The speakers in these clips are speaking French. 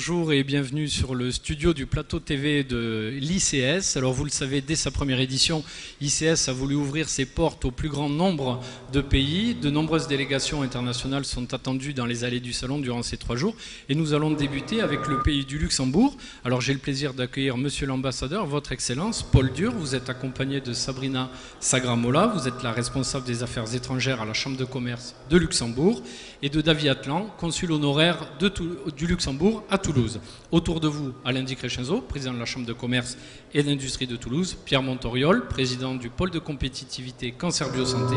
bonjour et bienvenue sur le studio du plateau TV de l'ICS. Alors vous le savez, dès sa première édition, l'ICS a voulu ouvrir ses portes au plus grand nombre de pays. De nombreuses délégations internationales sont attendues dans les allées du salon durant ces 3 jours. Et nous allons débuter avec le pays du Luxembourg. Alors j'ai le plaisir d'accueillir Monsieur l'ambassadeur, Votre Excellence, Paul Dur. Vous êtes accompagné de Sabrina Sagramola. Vous êtes la responsable des affaires étrangères à la Chambre de commerce de Luxembourg. Et de David Atlan, consul honoraire du Luxembourg à Toulouse. Autour de vous, Alain Di Crescenzo, président de la Chambre de commerce et d'industrie de Toulouse, Pierre Montoriol, président du pôle de compétitivité Cancer Biosanté,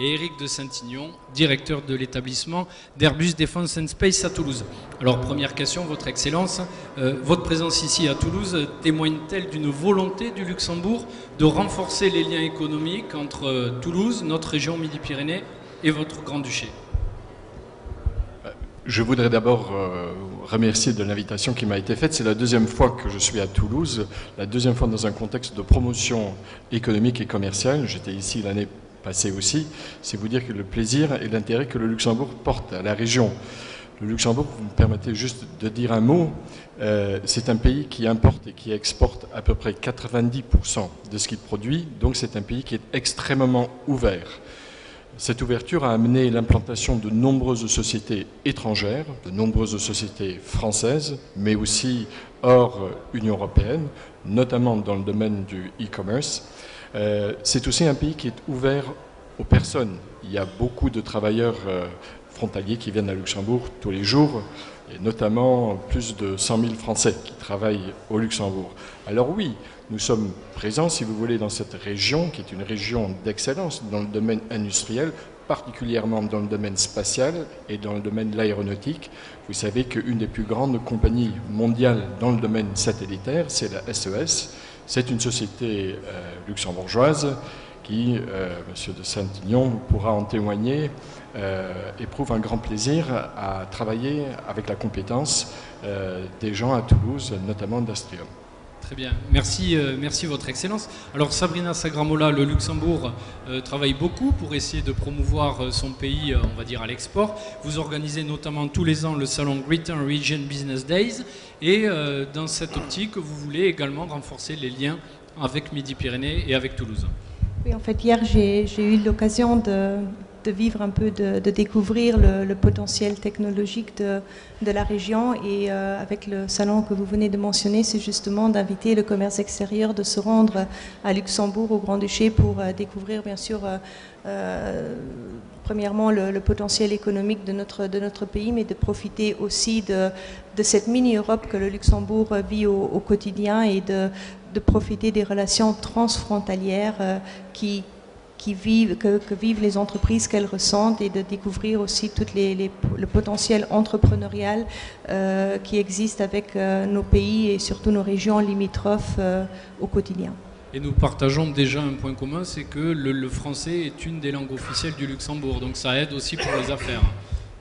et Éric de Saint-Ignon, directeur de l'établissement d'Airbus Defence and Space à Toulouse. Alors, première question, Votre Excellence, votre présence ici à Toulouse témoigne-t-elle d'une volonté du Luxembourg de renforcer les liens économiques entre Toulouse, notre région Midi-Pyrénées et votre Grand-Duché ? Je voudrais d'abord remercier de l'invitation qui m'a été faite. C'est la deuxième fois que je suis à Toulouse, la deuxième fois dans un contexte de promotion économique et commerciale. J'étais ici l'année passée aussi. C'est vous dire que le plaisir et l'intérêt que le Luxembourg porte à la région. Le Luxembourg, vous me permettez juste de dire un mot, c'est un pays qui importe et qui exporte à peu près 90% de ce qu'il produit. Donc c'est un pays qui est extrêmement ouvert. Cette ouverture a amené l'implantation de nombreuses sociétés étrangères, de nombreuses sociétés françaises, mais aussi hors Union européenne, notamment dans le domaine du e-commerce. C'est aussi un pays qui est ouvert aux personnes. Il y a beaucoup de travailleurs frontaliers qui viennent à Luxembourg tous les jours, et notamment plus de 100 000 Français qui travaillent au Luxembourg. Alors oui, nous sommes présents, si vous voulez, dans cette région, qui est une région d'excellence dans le domaine industriel, particulièrement dans le domaine spatial et dans le domaine de l'aéronautique. Vous savez qu'une des plus grandes compagnies mondiales dans le domaine satellitaire, c'est la SES. C'est une société luxembourgeoise qui, Monsieur de Saint-Ignon pourra en témoigner, éprouve un grand plaisir à travailler avec la compétence des gens à Toulouse, notamment d'Astrium. Très bien, merci, merci Votre Excellence. Alors Sabrina Sagramola, le Luxembourg travaille beaucoup pour essayer de promouvoir son pays, on va dire, à l'export. Vous organisez notamment tous les ans le salon Greater Region Business Days et dans cette optique, vous voulez également renforcer les liens avec Midi-Pyrénées et avec Toulouse. Oui, en fait, hier, j'ai eu l'occasion de vivre un peu, de découvrir le potentiel technologique de la région et avec le salon que vous venez de mentionner, c'est justement d'inviter le commerce extérieur de se rendre à Luxembourg, au Grand-Duché, pour découvrir bien sûr premièrement le potentiel économique de notre pays, mais de profiter aussi de cette mini-Europe que le Luxembourg vit au quotidien et de profiter des relations transfrontalières que vivent les entreprises qu'elles ressentent et de découvrir aussi tout le potentiel entrepreneurial qui existe avec nos pays et surtout nos régions limitrophes au quotidien. Et nous partageons déjà un point commun, c'est que le français est une des langues officielles du Luxembourg, donc ça aide aussi pour les affaires.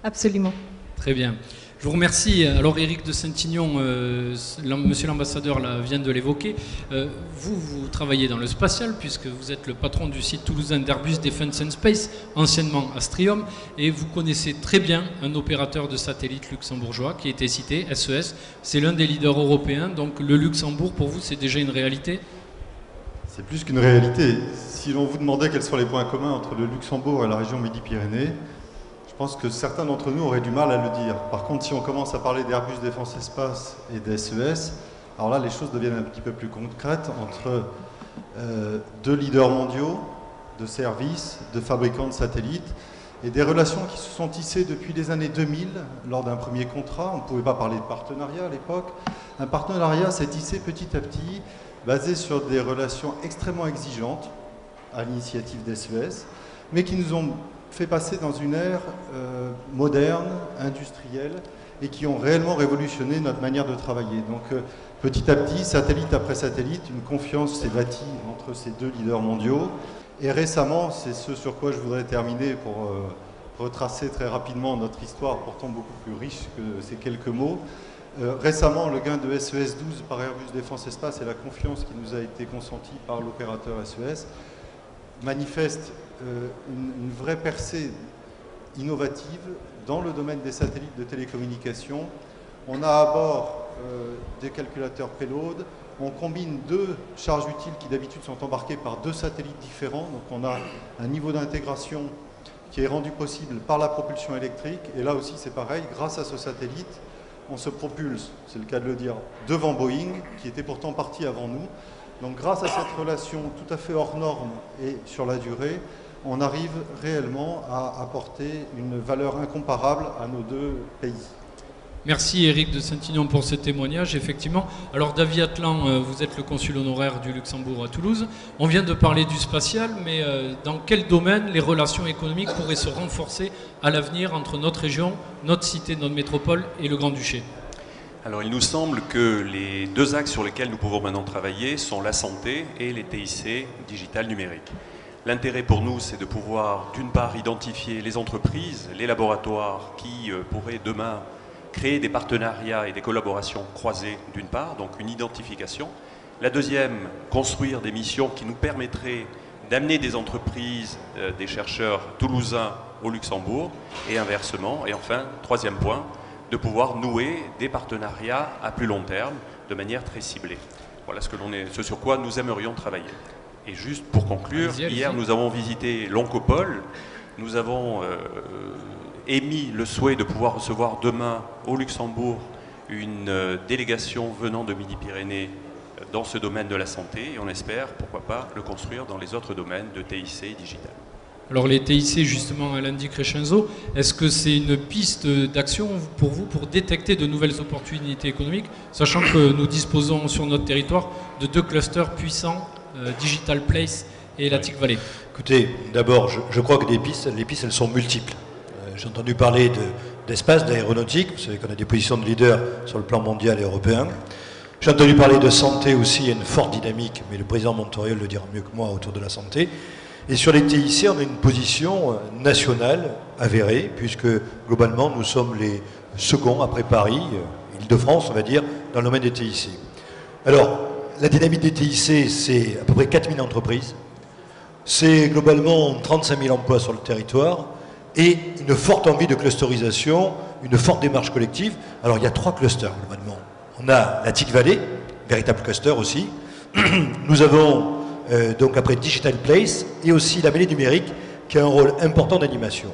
Absolument. Très bien. Je vous remercie. Alors Éric de Saint-Ignon, monsieur l'ambassadeur vient de l'évoquer. Vous travaillez dans le spatial puisque vous êtes le patron du site toulousain d'Airbus Defence and Space, anciennement Astrium, et vous connaissez très bien un opérateur de satellite luxembourgeois qui a été cité, SES. C'est l'un des leaders européens, donc le Luxembourg pour vous c'est déjà une réalité ? C'est plus qu'une réalité. Si l'on vous demandait quels sont les points communs entre le Luxembourg et la région Midi-Pyrénées, je pense que certains d'entre nous auraient du mal à le dire. Par contre, si on commence à parler d'Airbus Défense Espace et d'SES, alors là, les choses deviennent un petit peu plus concrètes entre deux leaders mondiaux de services, de fabricants de satellites, et des relations qui se sont tissées depuis les années 2000 lors d'un premier contrat. On ne pouvait pas parler de partenariat à l'époque. Un partenariat s'est tissé petit à petit, basé sur des relations extrêmement exigeantes à l'initiative d'SES, mais qui nous ont fait passer dans une ère moderne, industrielle, et qui ont réellement révolutionné notre manière de travailler. Donc petit à petit, satellite après satellite, une confiance s'est bâtie entre ces deux leaders mondiaux. Et récemment, c'est ce sur quoi je voudrais terminer pour retracer très rapidement notre histoire, pourtant beaucoup plus riche que ces quelques mots. Récemment, le gain de SES 12 par Airbus Défense Espace et la confiance qui nous a été consentie par l'opérateur SES manifeste une vraie percée innovative dans le domaine des satellites de télécommunications. On a à bord des calculateurs payload. On combine 2 charges utiles qui d'habitude sont embarquées par 2 satellites différents. Donc on a un niveau d'intégration qui est rendu possible par la propulsion électrique. Et là aussi c'est pareil, grâce à ce satellite, on se propulse, c'est le cas de le dire, devant Boeing, qui était pourtant parti avant nous. Donc grâce à cette relation tout à fait hors norme et sur la durée, on arrive réellement à apporter une valeur incomparable à nos 2 pays. Merci Éric de Saint-Ignan pour ce témoignage, effectivement. Alors David Atlan, vous êtes le consul honoraire du Luxembourg à Toulouse. On vient de parler du spatial, mais dans quel domaine les relations économiques pourraient se renforcer à l'avenir entre notre région, notre cité, notre métropole et le Grand-Duché? Alors il nous semble que les 2 axes sur lesquels nous pouvons maintenant travailler sont la santé et les TIC digital numérique. L'intérêt pour nous, c'est de pouvoir d'une part identifier les entreprises, les laboratoires qui pourraient demain créer des partenariats et des collaborations croisées d'une part, donc une identification. La deuxième, construire des missions qui nous permettraient d'amener des entreprises, des chercheurs toulousains au Luxembourg et inversement. Et enfin, troisième point, de pouvoir nouer des partenariats à plus long terme de manière très ciblée. Voilà ce sur quoi nous aimerions travailler. Et juste pour conclure, hier nous avons visité l'Oncopole, nous avons émis le souhait de pouvoir recevoir demain au Luxembourg une délégation venant de Midi-Pyrénées dans ce domaine de la santé et on espère, pourquoi pas, le construire dans les autres domaines de TIC et digital. Alors les TIC, justement, Alain Di Crescenzo, est-ce que c'est une piste d'action pour vous pour détecter de nouvelles opportunités économiques, sachant que nous disposons sur notre territoire de 2 clusters puissants, Digital Place et la TIC Valley? Écoutez, d'abord, je crois que les pistes, elles sont multiples. J'ai entendu parler d'espace, d'aéronautique. Vous savez qu'on a des positions de leader sur le plan mondial et européen. J'ai entendu parler de santé aussi, il y a une forte dynamique, mais le président Montoriol le dira mieux que moi autour de la santé. Et sur les TIC, on a une position nationale avérée, puisque globalement, nous sommes les seconds après Paris, Île-de-France, on va dire, dans le domaine des TIC. Alors, la dynamique des TIC, c'est à peu près 4000 entreprises. C'est globalement 35 000 emplois sur le territoire et une forte envie de clusterisation, une forte démarche collective. Alors, il y a 3 clusters, globalement. On a la TIC Valley, véritable cluster aussi. Nous avons donc après Digital Place et aussi la mêlée numérique qui a un rôle important d'animation.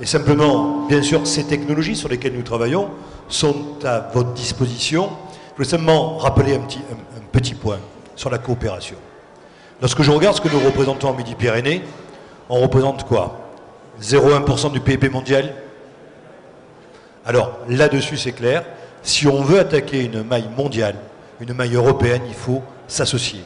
Et simplement, bien sûr, ces technologies sur lesquelles nous travaillons sont à votre disposition. Je voulais simplement rappeler un petit point sur la coopération. Lorsque je regarde ce que nous représentons en Midi-Pyrénées, on représente quoi? 0,1% du PIB mondial. Alors là-dessus, c'est clair. Si on veut attaquer une maille mondiale, une maille européenne, il faut s'associer.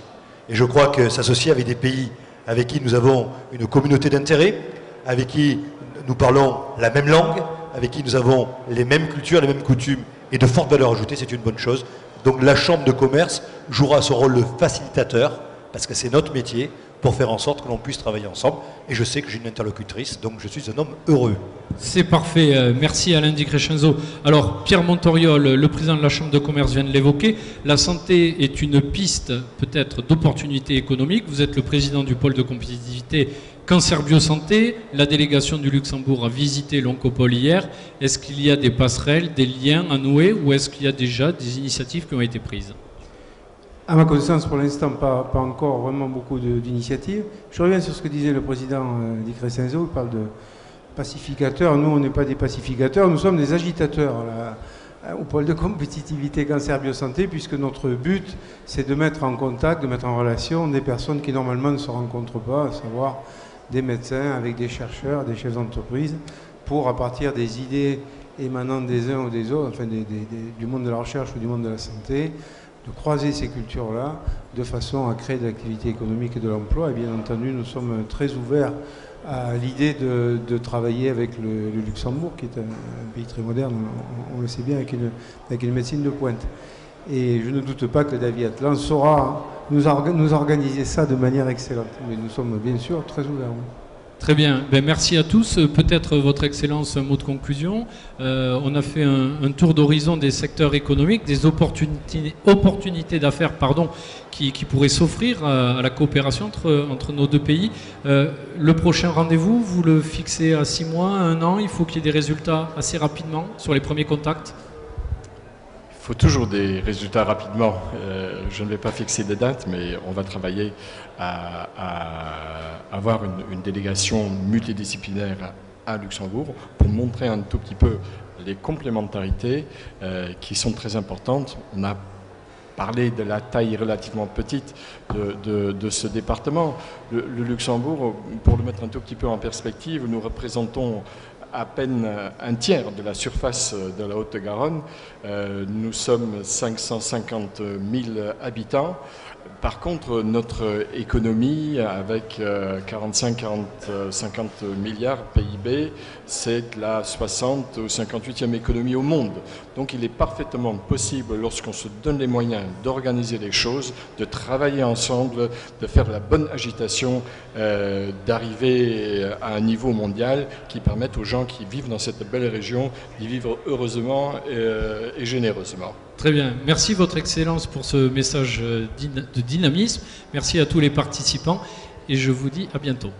Et je crois que s'associer avec des pays avec qui nous avons une communauté d'intérêts, avec qui nous parlons la même langue, avec qui nous avons les mêmes cultures, les mêmes coutumes et de fortes valeurs ajoutées, c'est une bonne chose. Donc la Chambre de commerce jouera son rôle de facilitateur, parce que c'est notre métier, pour faire en sorte que l'on puisse travailler ensemble. Et je sais que j'ai une interlocutrice, donc je suis un homme heureux. C'est parfait. Merci Alain Di Crescenzo. Alors, Pierre Montoriol, le président de la Chambre de commerce, vient de l'évoquer. La santé est une piste, peut-être, d'opportunité économique. Vous êtes le président du pôle de compétitivité Cancer Biosanté. La délégation du Luxembourg a visité l'Oncopole hier. Est-ce qu'il y a des passerelles, des liens à nouer, ou est-ce qu'il y a déjà des initiatives qui ont été prises ? À ma connaissance, pour l'instant, pas encore vraiment beaucoup d'initiatives. Je reviens sur ce que disait le président Di Crescenzo. Il parle de pacificateurs. Nous, on n'est pas des pacificateurs, nous sommes des agitateurs au pôle de compétitivité Cancer Biosanté, puisque notre but, c'est de mettre en contact, de mettre en relation des personnes qui normalement ne se rencontrent pas, à savoir des médecins avec des chercheurs, des chefs d'entreprise, pour, à partir des idées émanant des uns ou des autres, enfin du monde de la recherche ou du monde de la santé, de croiser ces cultures-là de façon à créer de l'activité économique et de l'emploi. Et bien entendu, nous sommes très ouverts à l'idée de travailler avec le Luxembourg, qui est un pays très moderne, on le sait bien, avec une médecine de pointe. Et je ne doute pas que David Atlan saura nous organiser ça de manière excellente. Mais nous sommes bien sûr très ouverts. Très bien, merci à tous. Peut-être Votre Excellence, un mot de conclusion. On a fait un tour d'horizon des secteurs économiques, des opportunités d'affaires qui pourraient s'offrir à la coopération entre nos 2 pays. Le prochain rendez-vous, vous le fixez à 6 mois, 1 an, il faut qu'il y ait des résultats assez rapidement sur les premiers contacts. Il faut toujours des résultats rapidement. Je ne vais pas fixer des dates, mais on va travailler à avoir une délégation multidisciplinaire à Luxembourg pour montrer un tout petit peu les complémentarités qui sont très importantes. On a parlé de la taille relativement petite de ce département. Le Luxembourg, pour le mettre un tout petit peu en perspective, nous représentons à peine un tiers de la surface de la Haute-Garonne. Nous sommes 550 000 habitants. Par contre, notre économie, avec 50 milliards PIB, c'est la 60 ou 58e économie au monde. Donc il est parfaitement possible, lorsqu'on se donne les moyens d'organiser les choses, de travailler ensemble, de faire la bonne agitation, d'arriver à un niveau mondial qui permette aux gens qui vivent dans cette belle région d'y vivre heureusement et généreusement. Très bien. Merci Votre Excellence pour ce message de dynamisme. Merci à tous les participants et je vous dis à bientôt.